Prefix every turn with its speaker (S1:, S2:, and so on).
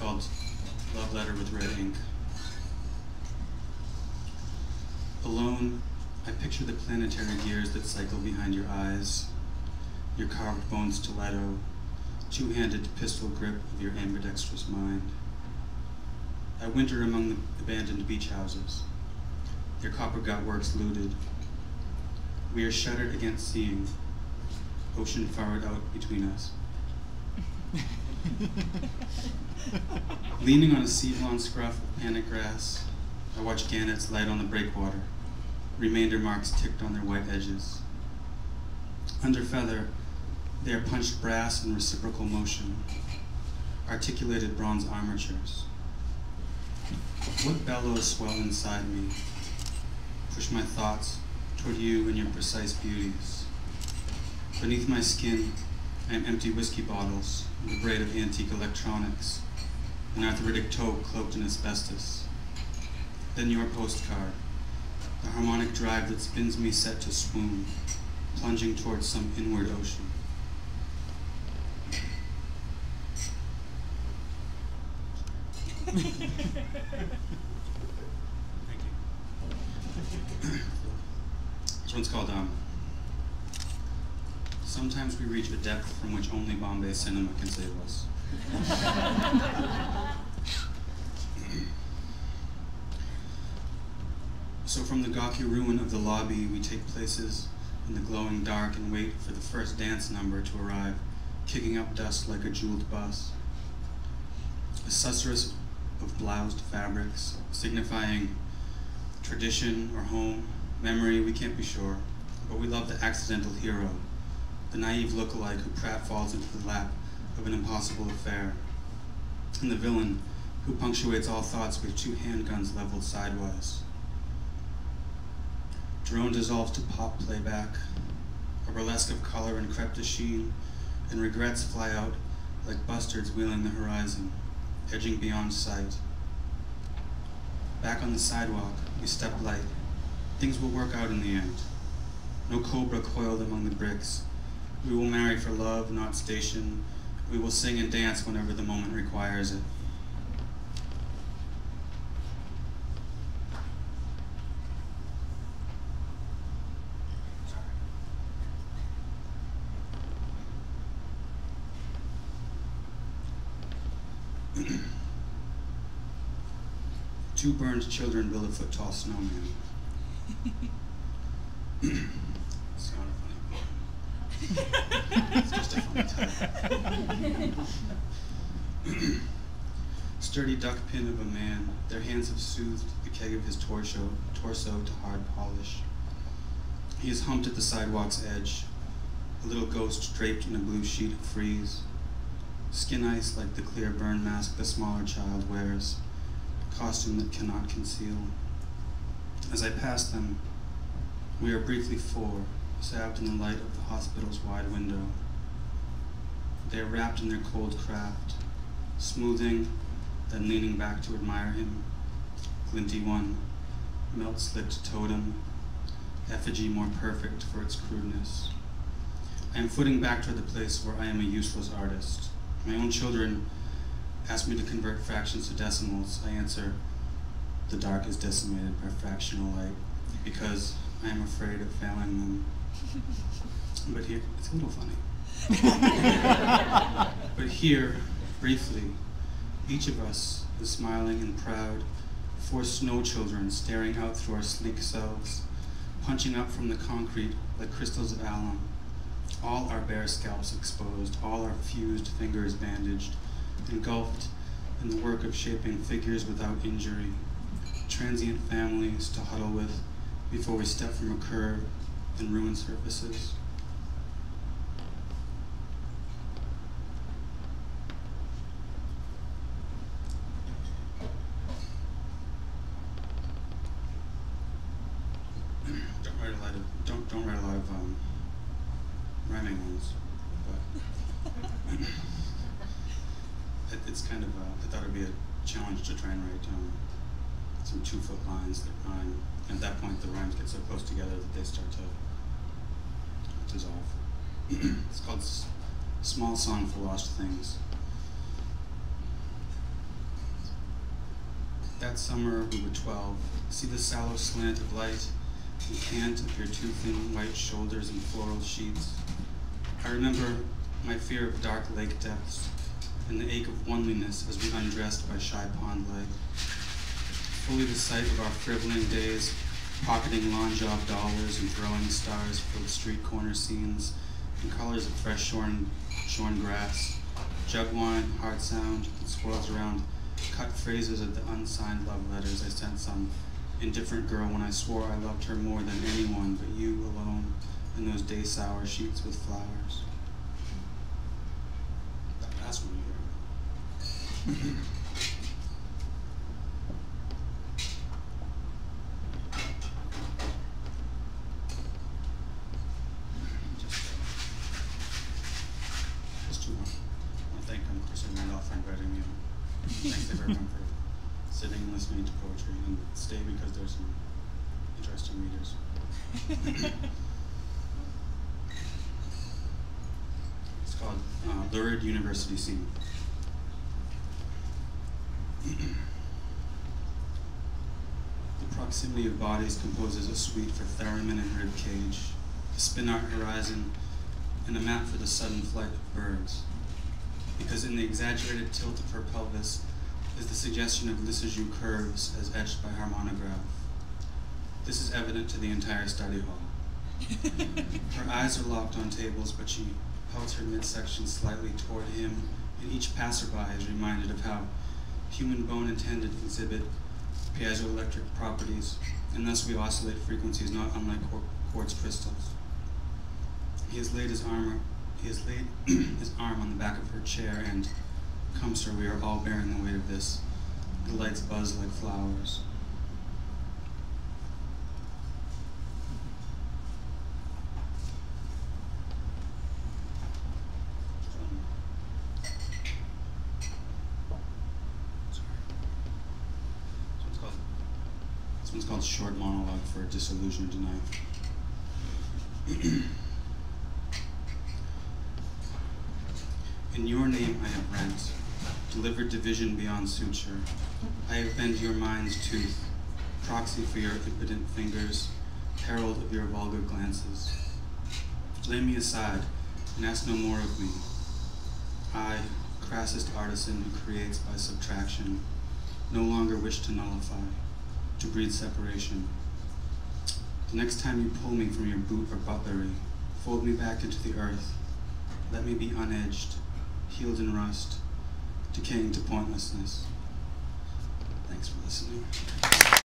S1: called Love Letter with Red Ink. Alone, I picture the planetary gears that cycle behind your eyes, your carved bone stiletto, two-handed pistol grip of your ambidextrous mind. I winter among the abandoned beach houses, their copper gut works looted. We are shuttered against seeing, ocean furrowed out between us. Leaning on a sea-lawn scruff of panic grass, I watch gannets light on the breakwater, remainder marks ticked on their white edges. Under feather, they are punched brass in reciprocal motion, articulated bronze armatures. What bellows swell inside me, push my thoughts toward you and your precise beauties. Beneath my skin, I am empty whiskey bottles, and the braid of antique electronics, an arthritic toe cloaked in asbestos. Then your postcard, the harmonic drive that spins me set to swoon, plunging towards some inward ocean. Thank you. This one's called Sometimes We Reach a Depth from Which Only Bombay Cinema Can Save Us. So from the gawky ruin of the lobby, we take places in the glowing dark and wait for the first dance number to arrive, kicking up dust like a jeweled bus. A susurrus of bloused fabrics, signifying tradition or home, memory, we can't be sure, but we love the accidental hero, the naive lookalike who pratfalls into the lap of an impossible affair, and the villain who punctuates all thoughts with two handguns leveled sidewise. Drone dissolves to pop playback, a burlesque of color and crepe de chine, and regrets fly out like bustards wheeling the horizon, edging beyond sight. Back on the sidewalk, we step light. Things will work out in the end. No cobra coiled among the bricks. We will marry for love, not station. We will sing and dance whenever the moment requires it. Two burned children build a foot-tall snowman. It's not a funny poem. It's just a funny title. Sturdy duck pin of a man, their hands have soothed the keg of his torso to hard polish. He is humped at the sidewalk's edge, a little ghost draped in a blue sheet of freeze. Skin ice like the clear burn mask the smaller child wears, a costume that cannot conceal. As I pass them, we are briefly four, salved in the light of the hospital's wide window. They are wrapped in their cold craft, smoothing, then leaning back to admire him. Glinty one, melt-slicked totem, effigy more perfect for its crudeness. I am footing back toward the place where I am a useless artist. My own children ask me to convert fractions to decimals. I answer, the dark is decimated by fractional light, because I am afraid of failing them. But here, it's a little funny. But here, briefly, each of us is smiling and proud, four snow children staring out through our sleek selves, punching up from the concrete like crystals of alum, all our bare scalps exposed, all our fused fingers bandaged, engulfed in the work of shaping figures without injury, transient families to huddle with before we step from a curve and ruined surfaces. Don't write a lot of rhyming ones, but it's kind of, I thought it'd be a challenge to try and write some 2-foot lines that rhyme. And at that point, the rhymes get so close together that they start to dissolve. It's called Small Song for Lost Things. That summer we were 12. See the sallow slant of light and cant of your too thin white shoulders and floral sheets. I remember my fear of dark lake depths and the ache of oneliness as we undressed by shy pond light. Fully the sight of our frivoling days, pocketing lawn job dollars and throwing stars filled street corner scenes in colors of fresh shorn grass, jug wine, heart sound, and swirls around cut phrases of the unsigned love letters I sent some indifferent girl when I swore I loved her more than anyone but you alone in those day sour sheets with flowers. That last one here. Just two more. I want to thank Chris and Randolph for inviting me. Thanks everyone for sitting and listening to poetry, and stay because there's some interesting readers. It's called Lurid University Scene. The proximity of bodies composes a suite for theremin and rib cage, a spin-art horizon, and a map for the sudden flight of birds. Because in the exaggerated tilt of her pelvis is the suggestion of Lissajous curves as etched by harmonograph. This is evident to the entire study hall. Her eyes are locked on tables, but she pelts her midsection slightly toward him, and each passerby is reminded of how human bone intended to exhibit piezoelectric properties, and thus we oscillate frequencies not unlike quartz crystals. He has laid his arm on the back of her chair, and, come sir, we are all bearing the weight of this. The lights buzz like flowers. This one's called Short Monologue for a Disillusioned Night. In your name I have rent, delivered division beyond suture. I have bent your mind's tooth, proxy for your impotent fingers, herald of your vulgar glances. Lay me aside and ask no more of me. I, crassest artisan who creates by subtraction, no longer wish to nullify, to breed separation. The next time you pull me from your boot or butlery, fold me back into the earth. Let me be unedged, healed in rust, decaying to pointlessness. Thanks for listening.